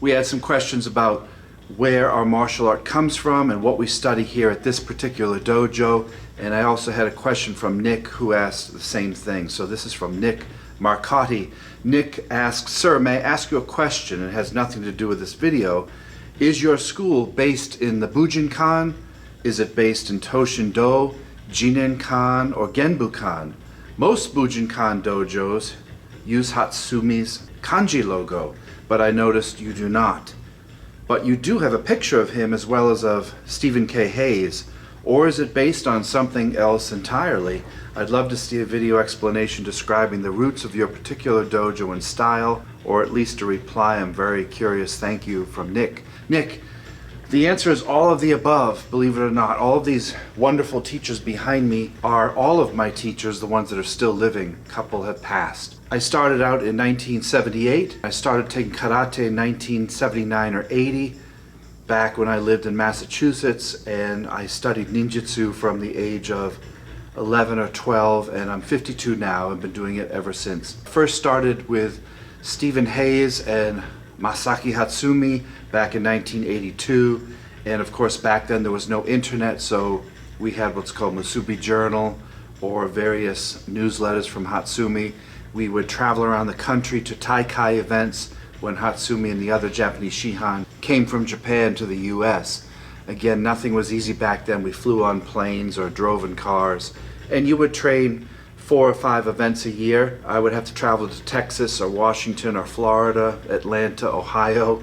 We had some questions about where our martial art comes from and what we study here at this particular dojo. And I also had a question from Nick who asked the same thing. So this is from Nick Marcotti. Nick asks, "Sir, may I ask you a question? It has nothing to do with this video. Is your school based in the Bujinkan? Is it based in Toshindo, Jinenkan, or Genbukan? Most Bujinkan dojos use Hatsumi's kanji logo, but I noticed you do not. But you do have a picture of him as well as of Stephen K. Hayes. Or is it based on something else entirely? I'd love to see a video explanation describing the roots of your particular dojo and style, or at least a reply. I'm very curious. Thank you," from Nick. Nick, the answer is all of the above, believe it or not. All of these wonderful teachers behind me are all of my teachers, the ones that are still living. A couple have passed. I started out in 1978. I started taking karate in 1979 or 80, back when I lived in Massachusetts, and I studied ninjutsu from the age of 11 or 12, and I'm 52 now. I've been doing it ever since. First started with Stephen Hayes and Masaki Hatsumi back in 1982, and of course back then there was no internet, so we had what's called Musubi Journal or various newsletters from Hatsumi. We would travel around the country to Taikai events when Hatsumi and the other Japanese Shihan came from Japan to the U.S. Again, nothing was easy back then. We flew on planes or drove in cars, and you would train 4 or 5 events a year. I would have to travel to Texas or Washington or Florida, Atlanta, Ohio,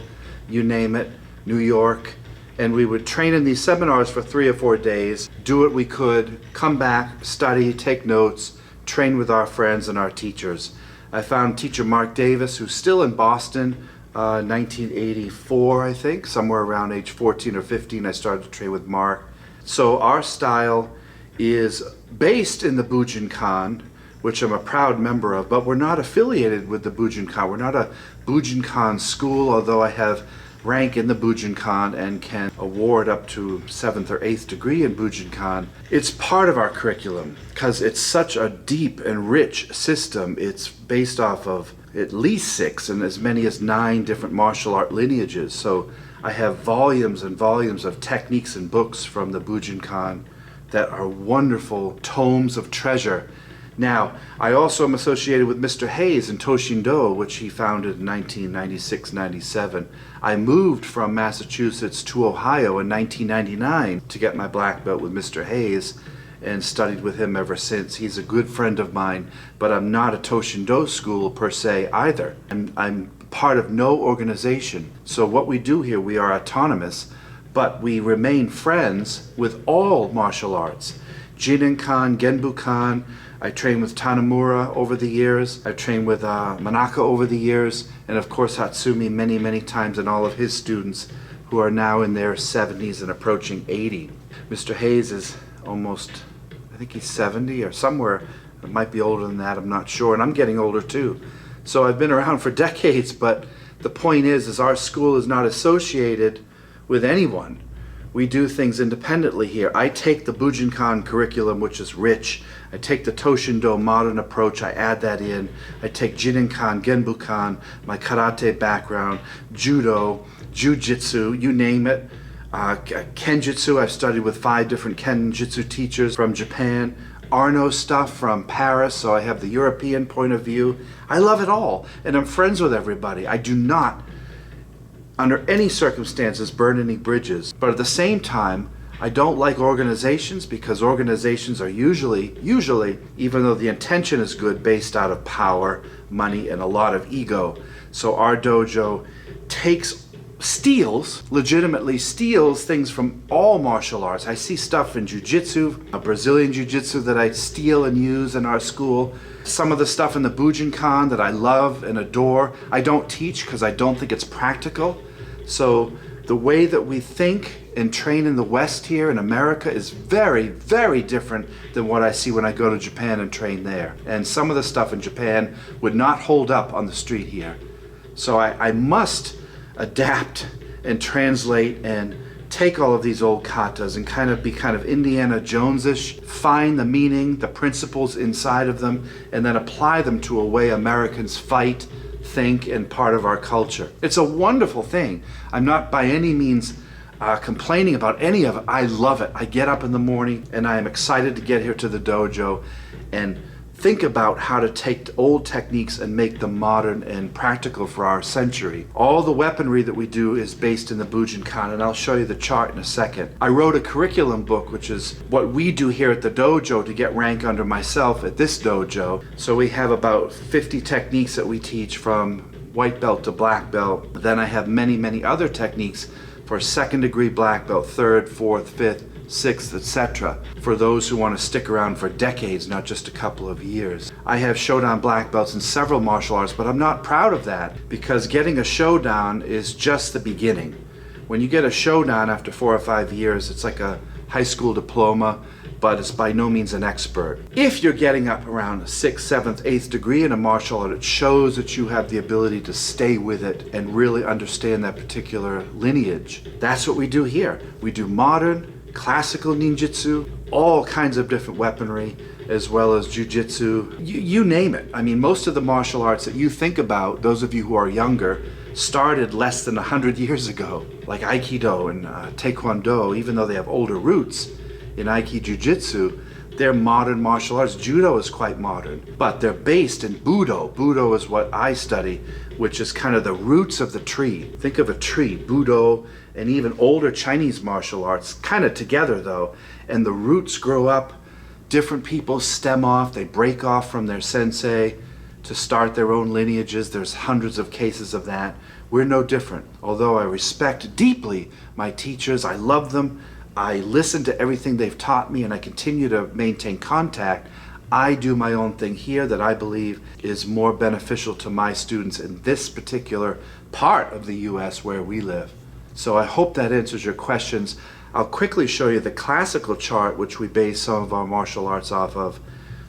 you name it, New York, and we would train in these seminars for 3 or 4 days, do what we could, come back, study, take notes, train with our friends and our teachers. I found teacher Mark Davis, who's still in Boston, 1984, I think, somewhere around age 14 or 15, I started to train with Mark. So our style is based in the Bujinkan, which I'm a proud member of, but we're not affiliated with the Bujinkan. We're not a Bujinkan school, although I have rank in the Bujinkan and can award up to 7th or 8th degree in Bujinkan. It's part of our curriculum because it's such a deep and rich system. It's based off of at least 6 and as many as 9 different martial art lineages. So I have volumes and volumes of techniques and books from the Bujinkan that are wonderful tomes of treasure. Now, I also am associated with Mr. Hayes in Toshindo, which he founded in 1996-97. I moved from Massachusetts to Ohio in 1999 to get my black belt with Mr. Hayes and studied with him ever since. He's a good friend of mine, but I'm not a Toshindo school per se either. I'm part of no organization. So what we do here, we are autonomous, but we remain friends with all martial arts. Jinenkan, Genbukan. I trained with Tanamura over the years. I've trained with Manaka over the years, and of course Hatsumi many, many times, and all of his students who are now in their 70s and approaching 80. Mr. Hayes is almost, I think he's 70 or somewhere. It might be older than that, I'm not sure, and I'm getting older too. So I've been around for decades, but the point is our school is not associated with anyone. We do things independently here. I take the Bujinkan curriculum, which is rich. I take the Toshindo modern approach, I add that in. I take Jinenkan, Genbukan, my karate background, Judo, Jujutsu, you name it. Kenjutsu, I've studied with 5 different Kenjutsu teachers from Japan. Arno stuff from Paris, so I have the European point of view. I love it all, and I'm friends with everybody. I do not, under any circumstances, burn any bridges. But at the same time, I don't like organizations because organizations are usually, even though the intention is good, based out of power, money, and a lot of ego. So our dojo legitimately steals things from all martial arts. I see stuff in Jiu-Jitsu, a Brazilian Jiu-Jitsu that I steal and use in our school. Some of the stuff in the Bujinkan that I love and adore, I don't teach because I don't think it's practical. So the way that we think and train in the West here in America is very, very different than what I see when I go to Japan and train there. And some of the stuff in Japan would not hold up on the street here. So I must adapt and translate and take all of these old katas and be kind of Indiana Jones-ish, find the meaning, the principles inside of them, and then apply them to a way Americans fight, think, and part of our culture. It's a wonderful thing. I'm not by any means complaining about any of it. I love it. I get up in the morning and I am excited to get here to the dojo and think about how to take old techniques and make them modern and practical for our century. All the weaponry that we do is based in the Bujinkan, and I'll show you the chart in a second. I wrote a curriculum book, which is what we do here at the dojo to get rank under myself at this dojo. So we have about 50 techniques that we teach from white belt to black belt. Then I have many, many other techniques for second degree black belt, third, fourth, fifth, sixth, etc. for those who want to stick around for decades, not just a couple of years. I have Shodan black belts in several martial arts, but I'm not proud of that because getting a Shodan is just the beginning. When you get a Shodan after 4 or 5 years, it's like a high school diploma, but it's by no means an expert. If you're getting up around 6th, 7th, 8th degree in a martial art, it shows that you have the ability to stay with it and really understand that particular lineage. That's what we do here. We do modern, classical ninjutsu, all kinds of different weaponry, as well as jujitsu, you name it. I mean, most of the martial arts that you think about, those of you who are younger, started less than 100 years ago, like Aikido and Taekwondo, even though they have older roots in Aikido Jujutsu, they're modern martial arts. Judo is quite modern, but they're based in Budo. Budo is what I study, which is kind of the roots of the tree. Think of a tree, Budo, and even older Chinese martial arts, kind of together though, and the roots grow up, different people stem off, they break off from their sensei to start their own lineages. There's hundreds of cases of that. We're no different. Although I respect deeply my teachers, I love them, I listen to everything they've taught me, and I continue to maintain contact, I do my own thing here that I believe is more beneficial to my students in this particular part of the U.S. where we live. So I hope that answers your questions. I'll quickly show you the classical chart which we base some of our martial arts off of.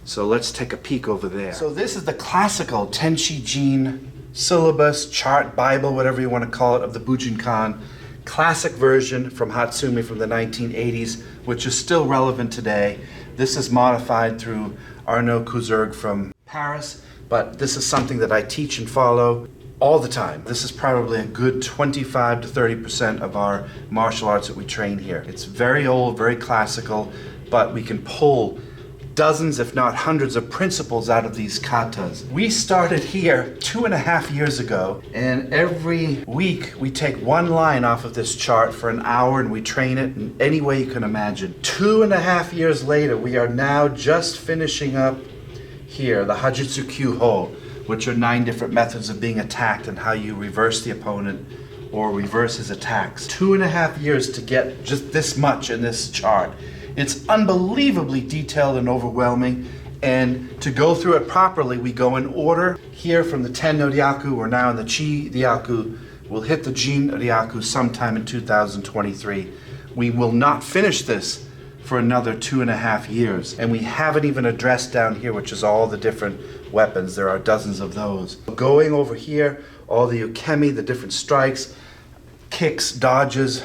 So let's take a peek over there. So this is the classical Tenshi Jin syllabus, chart, Bible, whatever you want to call it, of the Bujinkan. Classic version from Hatsumi from the 1980s, which is still relevant today. This is modified through Arnaud Couzergue from Paris, but this is something that I teach and follow all the time. This is probably a good 25 to 30% of our martial arts that we train here. It's very old, very classical, but we can pull dozens, if not hundreds, of principles out of these katas. We started here 2.5 years ago, and every week we take one line off of this chart for an hour and we train it in any way you can imagine. 2.5 years later, we are now just finishing up here, the Hajutsu Kyuho, which are 9 different methods of being attacked and how you reverse the opponent or reverse his attacks. 2.5 years to get just this much in this chart. It's unbelievably detailed and overwhelming, and to go through it properly, we go in order. Here from the Ten no Ryaku, we're now in the Chi Ryaku. We'll hit the Jin Ryaku sometime in 2023. We will not finish this for another 2.5 years, and we haven't even addressed down here, which is all the different weapons. There are dozens of those. Going over here, all the ukemi, the different strikes, kicks, dodges,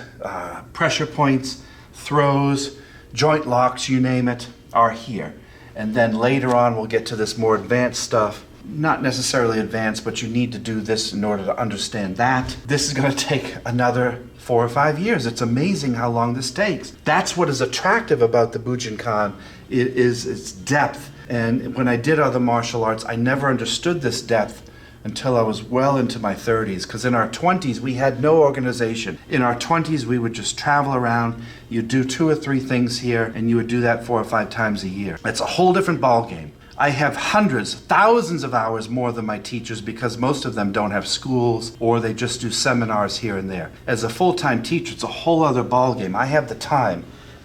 pressure points, throws, joint locks, you name it, are here. And then later on we'll get to this more advanced stuff. Not necessarily advanced, but you need to do this in order to understand that. This is going to take another 4 or 5 years. It's amazing how long this takes. That's what is attractive about the Bujinkan, is its depth. And when I did other martial arts, I never understood this depth until I was well into my 30s, because in our 20s we had no organization. In our 20s we would just travel around, you'd do 2 or 3 things here, and you would do that 4 or 5 times a year. It's a whole different ball game. I have hundreds, thousands of hours more than my teachers because most of them don't have schools or they just do seminars here and there. As a full-time teacher, it's a whole other ball game. I have the time.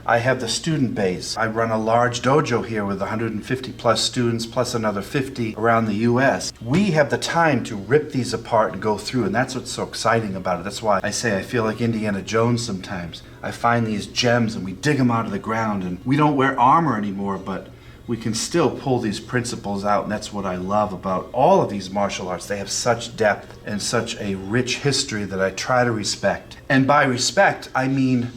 I have the student base. I run a large dojo here with 150 plus students, plus another 50 around the U.S. We have the time to rip these apart and go through, and that's what's so exciting about it. That's why I say I feel like Indiana Jones sometimes. I find these gems and we dig them out of the ground, and we don't wear armor anymore, but we can still pull these principles out, and that's what I love about all of these martial arts. They have such depth and such a rich history that I try to respect. And by respect, I mean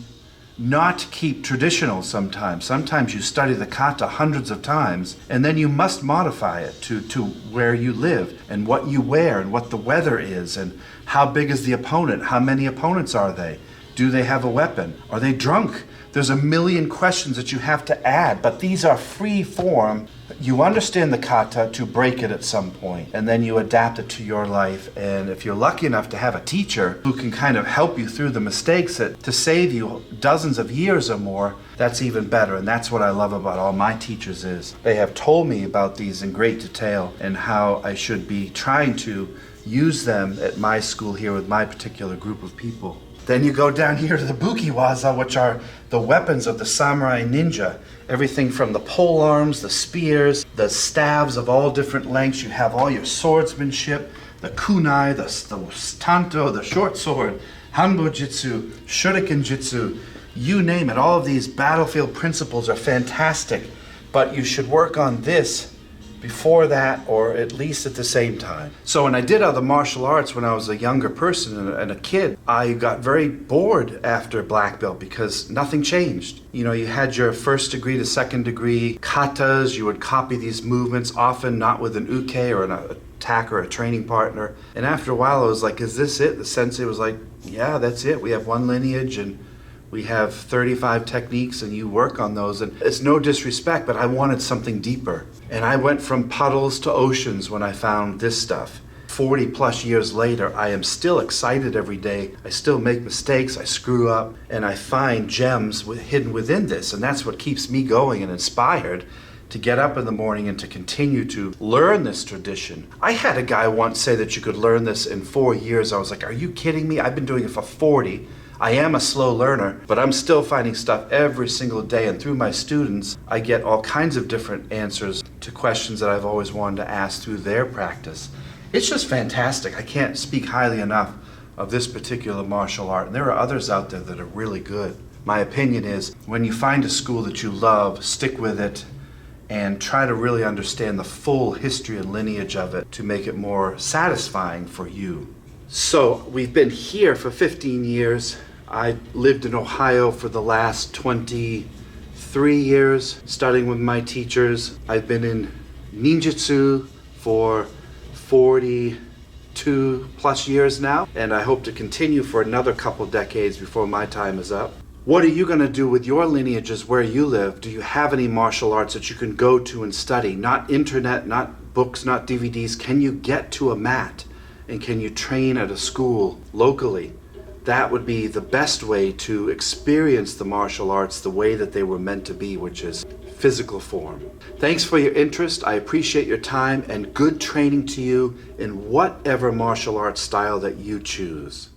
not keep traditional sometimes. Sometimes you study the kata hundreds of times, and then you must modify it to where you live, and what you wear, and what the weather is, and how big is the opponent, how many opponents are they, do they have a weapon, are they drunk? There's a million questions that you have to add, but these are free form. You understand the kata to break it at some point, and then you adapt it to your life. And if you're lucky enough to have a teacher who can kind of help you through the mistakes to save you dozens of years or more, that's even better. And that's what I love about all my teachers is they have told me about these in great detail and how I should be trying to use them at my school here with my particular group of people. Then you go down here to the bukiwaza, which are the weapons of the samurai ninja. Everything from the pole arms, the spears, the staves of all different lengths. You have all your swordsmanship, the kunai, the tanto, the short sword, hanbo jitsu, shuriken jitsu, you name it. All of these battlefield principles are fantastic, but you should work on this before that, or at least at the same time. So when I did other martial arts when I was a younger person and a kid, I got very bored after black belt because nothing changed. You know, you had your first degree to second degree katas, you would copy these movements, often not with an uke or an attack or a training partner. And after a while I was like, is this it? The sensei was like, yeah, that's it. We have one lineage and we have 35 techniques and you work on those. And it's no disrespect, but I wanted something deeper. And I went from puddles to oceans when I found this stuff. 40 plus years later, I am still excited every day. I still make mistakes, I screw up, and I find gems hidden within this. And that's what keeps me going and inspired to get up in the morning and to continue to learn this tradition. I had a guy once say that you could learn this in 4 years. I was like, are you kidding me? I've been doing it for 40. I am a slow learner, but I'm still finding stuff every single day, and through my students, I get all kinds of different answers to questions that I've always wanted to ask through their practice. It's just fantastic. I can't speak highly enough of this particular martial art, and there are others out there that are really good. My opinion is, when you find a school that you love, stick with it, and try to really understand the full history and lineage of it to make it more satisfying for you. So, we've been here for 15 years. I lived in Ohio for the last 23 years, studying with my teachers. I've been in ninjutsu for 42 plus years now, and I hope to continue for another couple decades before my time is up. What are you going to do with your lineages where you live? Do you have any martial arts that you can go to and study? Not internet, not books, not DVDs. Can you get to a mat? And can you train at a school locally? That would be the best way to experience the martial arts the way that they were meant to be, which is physical form. Thanks for your interest. I appreciate your time, and good training to you in whatever martial arts style that you choose.